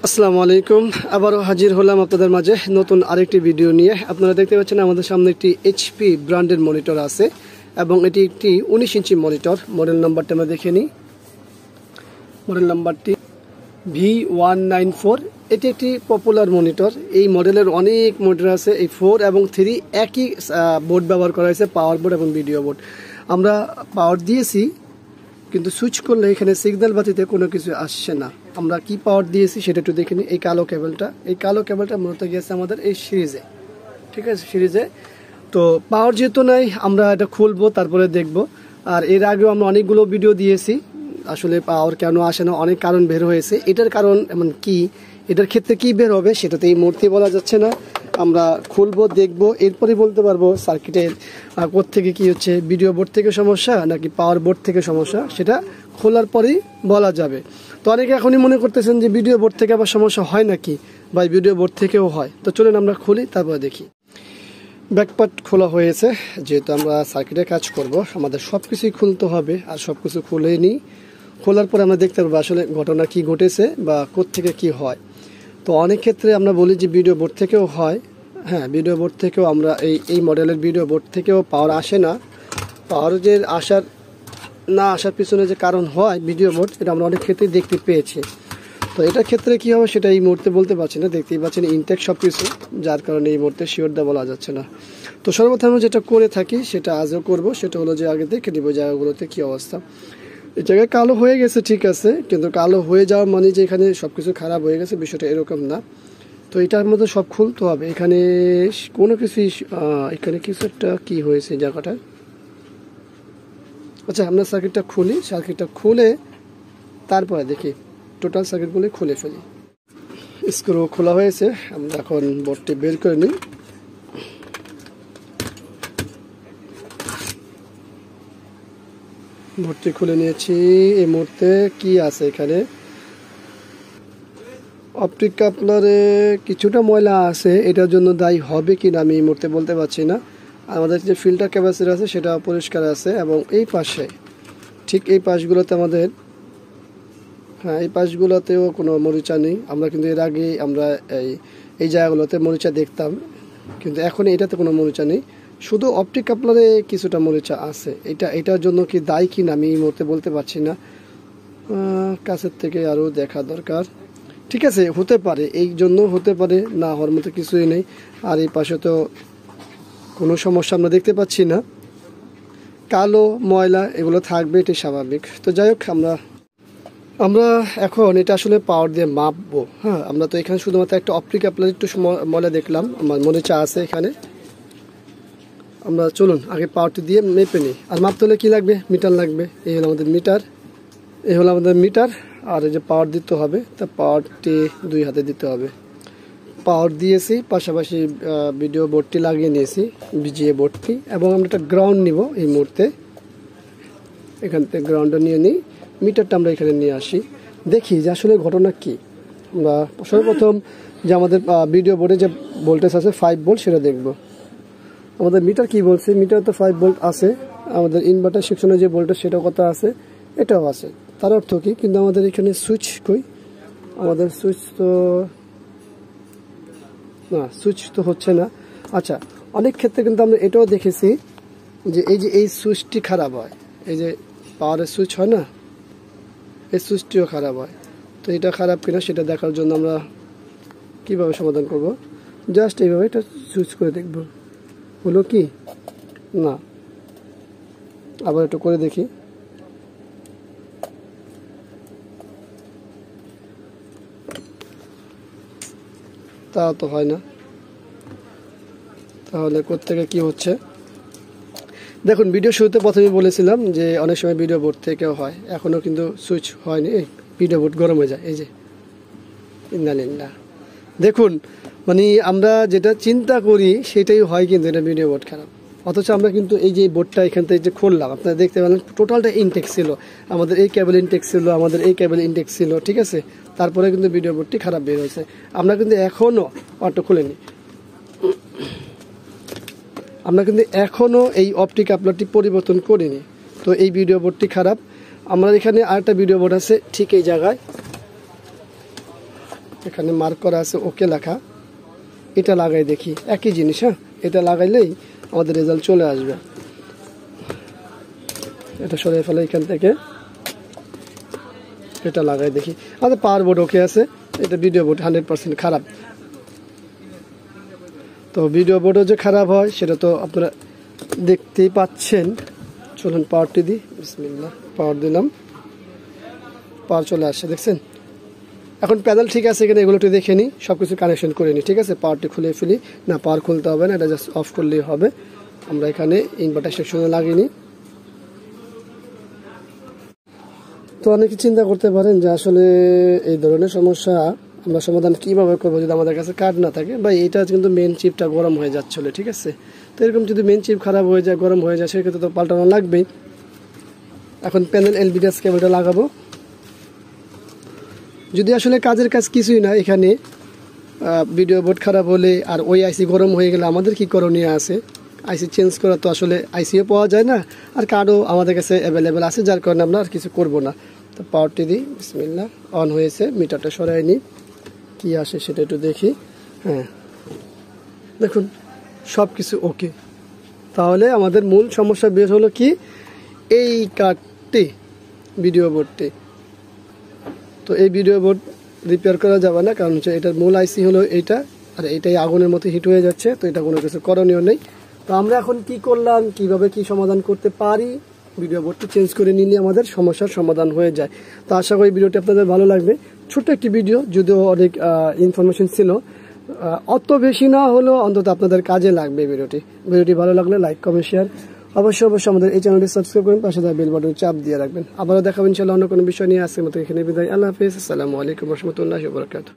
আসসালামু আলাইকুম আবারো হাজির হলাম আপনাদের মাঝে নতুন আরেকটি ভিডিও নিয়ে। আপনারা দেখতে পাচ্ছেন আমাদের সামনে একটি এইচপি ব্র্যান্ডের মনিটর আছে এবং এটি একটি 19 ইঞ্চি মনিটর। মডেল নাম্বারটা আমরা দেখে নিই। মডেল নাম্বারটি V194। এটি একটি পপুলার মনিটর। এই মডেলের অনেক মনিটর আছে। এই 4 এবং 3 একই বোর্ড ব্যবহার করা হয়েছে, পাওয়ার বোর্ড এবং ভিডিও বোর্ড। আমরা পাওয়ার দিয়েছি কিন্তু সুইচ করলে এখানে সিগন্যাল বাতিতে কোনো কিছু আসছে না। আমরা কি পাওয়ার দিয়েছি সেটা একটু দেখে নিই। এই কালো কেবলটা মূলত গিয়েছে আমাদের এই সিরিজে, ঠিক আছে, সিরিজে। তো পাওয়ার যেহেতু নাই আমরা এটা খুলবো, তারপরে দেখব। আর এর আগেও আমরা অনেকগুলো ভিডিও দিয়েছি, আসলে পাওয়ার কেন আসে না অনেক কারণ বের হয়েছে। এটার কারণ এমন কি, এটার ক্ষেত্রে কি বের হবে সেটা তো এই মুহূর্তে বলা যাচ্ছে না। আমরা খুলবো, দেখবো, এরপরে বলতে পারবো সার্কিটের কোত্থেকে কি হচ্ছে, ভিডিও বোর্ড থেকে সমস্যা নাকি পাওয়ার বোর্ড থেকে সমস্যা, সেটা খোলার পরেই বলা যাবে। তো অনেকে এখনই মনে করতেছেন যে ভিডিও বোর্ড থেকে আবার সমস্যা হয় নাকি, বা ভিডিও বোর্ড থেকেও হয়। তো চলুন আমরা খুলি, তারপরে দেখি। ব্যাকপার্ট খোলা হয়েছে। যেহেতু আমরা সার্কিটের কাজ করব, আমাদের সব কিছুই খুলতে হবে। আর সব কিছু খুলে নিই, খোলার পরে আমরা দেখতে পারবো আসলে ঘটনা কি ঘটেছে বা কোত্থেকে কি হয়। তো অনেক ক্ষেত্রে আমরা বলি যে ভিডিও বোর্ড থেকেও হয়। হ্যাঁ, ভিডিও বোর্ড থেকেও আমরা এই মডেলের ভিডিও বোর্ড থেকেও পাওয়ার আসে না। পাওয়ার যে আসার পিছনে যে কারণ হয় ভিডিও বোর্ড, এটা আমরা অনেক ক্ষেত্রেই দেখতে পেয়েছি। তো এটার ক্ষেত্রে কী হবে সেটা এই মুহূর্তে বলতে পারছি না। দেখতেই পাচ্ছেন ইনটেক সব কিছু, যার কারণে এই মুহূর্তে শিওর দেওয়া বলা যাচ্ছে না। তো সর্বপ্রথম আমরা যেটা করে থাকি সেটা আজও করব, সেটা হলো যে আগে দেখে নিব জায়গাগুলোতে কী অবস্থা। এই জায়গায় কালো হয়ে গেছে, ঠিক আছে, কিন্তু কালো হয়ে যাওয়া মানে যে এখানে সব কিছু খারাপ হয়ে গেছে, বিষয়টা এরকম না। তো এটার মধ্যে সব খুলতে হবে। এখানে কোনো কিছুই এখানে কিছু একটা কী হয়েছে জায়গাটা। আচ্ছা, আমরা সার্কিটটা খুলে তারপরে দেখি, টোটাল সার্কিটগুলো খুলে ফেলি। স্ক্রু খোলা হয়েছে, আমরা এখন বোর্ডটি বের করে নিই। বোর্ডটি খুলে নিয়েছি। এই মুহূর্তে কি আছে এখানে, অপটিক কাপলারে কিছুটা ময়লা আছে। এটার জন্য দায়ী হবে কি না আমি এই মুহূর্তে বলতে পারছি না। আমাদের যে ফিল্টার ক্যাপাসিটার আছে সেটা পরিষ্কার আছে এবং এই পাশে, ঠিক এই পাশগুলোতে আমাদের, হ্যাঁ, এই পাশগুলোতেও কোনো মরিচা নেই। আমরা কিন্তু এর আগে আমরা এই জায়গাগুলোতে মরিচা দেখতাম, কিন্তু এখন এটাতে কোনো মরিচা নেই। শুধু অপটিক কাপলারে কিছুটা মরিচা আছে। এটার জন্য কি দায়ী কি না আমি এই মুহূর্তে বলতে পারছি না। কাছের থেকে আরও দেখা দরকার। ঠিক আছে, হতে পারে, এই জন্য হতে পারে, না হওয়ার মতো কিছুই নেই। আর এই পাশে তো কোনো সমস্যা আমরা দেখতে পাচ্ছি না। কালো ময়লা এগুলো থাকবে, এটি স্বাভাবিক। তো যাই হোক, আমরা এখন এটা আসলে পাওয়ার দিয়ে মাপবো। হ্যাঁ, আমরা তো এখানে শুধুমাত্র একটা অপটিক কাপলার একটু ময়লা দেখলাম, আমার মরিচা আছে এখানে। আমরা চলুন আগে পাওয়ারটি দিয়ে মেপে নিই। আর মাপতে হলে কী লাগবে, মিটার লাগবে। এই হলো আমাদের মিটার, আর এই যে পাওয়ার দিতে হবে, তা পাওয়ারটি 2 হাতে দিতে হবে। পাওয়ার দিয়েছি, পাশাপাশি ভিডিও বোর্ডটি লাগিয়ে নিয়েছি, ভিজিএ বোর্ডটি, এবং আমরা একটা গ্রাউন্ড নিব এই মুহূর্তে। এখান থেকে গ্রাউন্ডটা নিয়ে নিই, মিটারটা আমরা এখানে নিয়ে আসি, দেখি যে আসলে ঘটনা কী। আমরা সর্বপ্রথম যে আমাদের ভিডিও বোর্ডে যে ভোল্টেজ আছে 5 ভোল্ট, সেটা দেখব। আমাদের মিটার কি বলছে, মিটার তো 5 ভোল্ট আছে। আমাদের ইনভার্টার সেকশনে যে ভোল্টেজ সেটাও কথা আছে, এটাও আছে। তার অর্থ কি, কিন্তু আমাদের এখানে সুইচ কই, আমাদের সুইচ তো হচ্ছে না। আচ্ছা, অনেক ক্ষেত্রে কিন্তু আমরা এটাও দেখেছি যে এই সুইচটি খারাপ হয়। এই যে পাওয়ারের সুইচ হয় না, এই সুইচটিও খারাপ হয়। তো এটা খারাপ কিনা সেটা দেখার জন্য আমরা কিভাবে সমাধান করব, জাস্ট এইভাবে এটা সুইচ করে দেখব, হলো কি না। আবার একটু করে দেখি, তা তো হয় না। তাহলে কোত্থেকে কি হচ্ছে দেখুন। ভিডিও শুরুতে প্রথমেই বলেছিলাম যে অনেক সময় ভিডিও বোর্ড থেকেও হয়। এখনও কিন্তু সুইচ হয়নি, ভিডিও বোর্ড গরম হয়ে যায়। এই যে ইন্দালিন্দা দেখুন, মানে আমরা যেটা চিন্তা করি সেটাই হয়, কিন্তু এটা ভিডিও বোর্ড খারাপ। অথচ আমরা কিন্তু এই যে বোর্ডটা এখান থেকে যে খুললাম, আপনারা দেখতে পেলেন টোটালটা ইনটেক ছিল। আমাদের এই কেবল ইনটেক ছিল, আমাদের এই কেবল ইনটেক ছিল, ঠিক আছে। তারপরে কিন্তু ভিডিও বোর্ডটি খারাপ বের হয়েছে। আমরা কিন্তু এখনও অটো খুলিনি, আমরা কিন্তু এখনও এই অপটিক কাপলারটি পরিবর্তন করিনি। তো এই ভিডিও বোর্ডটি খারাপ। আমরা এখানে আরেকটা ভিডিও বোর্ড আছে ঠিক এই জায়গায়, এখানে মার্ক করা আছে ওকে লেখা, এটা লাগাই দেখি, একই জিনিস। হ্যাঁ, এটা লাগাইলেই আমাদের রেজাল্ট চলে আসবে। এটা সরিয়ে ফেলে এখান থেকে, এটা লাগাই দেখি। আমাদের পাওয়ার বোর্ড ওকে আছে, এটা ভিডিও বোর্ড 100% খারাপ। তো ভিডিও বোর্ডও যে খারাপ হয় সেটা তো আপনারা দেখতেই পাচ্ছেন। চলুন পাওয়ারটি দিই, বিসমিল্লাহ। পাওয়ার দিলাম, পাওয়ার চলে আসছে, দেখছেন। এখন প্যানেল ঠিক আছে কিনা এগুলো একটু দেখে নিই, সব কিছু কানেকশন করে নিই। ঠিক আছে, পাওয়ারটি খুলে ফেলি। না, পাওয়ার খুলতে হবে না, এটা জাস্ট অফ করলেই হবে। আমরা এখানে ইনভার্টার সেকশনে লাগিয়ে নিই। তো অনেকে চিন্তা করতে পারেন যে আসলে এই ধরনের সমস্যা আমরা সমাধান কীভাবে করবো যদি আমাদের কাছে কার্ড না থাকে। বা এটা কিন্তু মেন চিপটা গরম হয়ে যাচ্ছিলো, ঠিক আছে। তো এরকম যদি মেন চিপ খারাপ হয়ে যায়, গরম হয়ে যায়, সেক্ষেত্রে তো পাল্টানো লাগবেই। এখন প্যানেল এলবিডিএস কেবলটা লাগাবো। যদি আসলে কাজের কাজ কিছুই না, এখানে ভিডিও বোর্ড খারাপ হলে আর ওই আইসি গরম হয়ে গেলে আমাদের কি করণীয় আছে? আইসি চেঞ্জ করা তো আসলে আইসিও পাওয়া যায় না, আর কার্ডও আমাদের কাছে অ্যাভেলেবেল আছে, যার কারণে আমরা আর কিছু করবো না। তো পাওয়ারটি দিই, বিসমিল্লাহ। অন হয়েছে, মিটারটা সরাই নিই, কী আসে সেটা একটু দেখি। হ্যাঁ, দেখুন সব কিছু ওকে। তাহলে আমাদের মূল সমস্যা বের হলো কি? এই কার্ডটি, ভিডিও বোর্ডটি। তো এই ভিডিও বোর্ড রিপেয়ার করা যাবে না, কারণ হচ্ছে এটার মূল আইসি হলো এইটা, আর এইটাই আগুনের মতো হিট হয়ে যাচ্ছে। তো এটা কোনো কিছু করণীয় নেই। তো আমরা এখন কি করলাম, কিভাবে কি সমাধান করতে পারি? ভিডিও বোর্ডটি চেঞ্জ করে নিলে আমাদের সমস্যার সমাধান হয়ে যায়। তো আশা করি ভিডিওটি আপনাদের ভালো লাগবে। ছোট্ট একটি ভিডিও, যদিও অনেক ইনফরমেশন ছিল, অত বেশি না হলেও অন্তত আপনাদের কাজে লাগবে ভিডিওটি ভালো লাগলে লাইক, কমেন্ট, শেয়ার অবশ্যই আমাদের এই চ্যানেলটি সাবস্ক্রাইব করুন, পাশে বেল বাটন চাপ দিয়ে রাখবেন। আবারও দেখাবেন ইনশাআল্লাহ অন্য কোনো বিষয় নিয়ে। আজকের মতো এখানে বিদায়। আল্লাহ হাফেজ। আসসালামু আলাইকুম ওয়া রাহমাতুল্লাহি ওয়া বারাকাতুহু।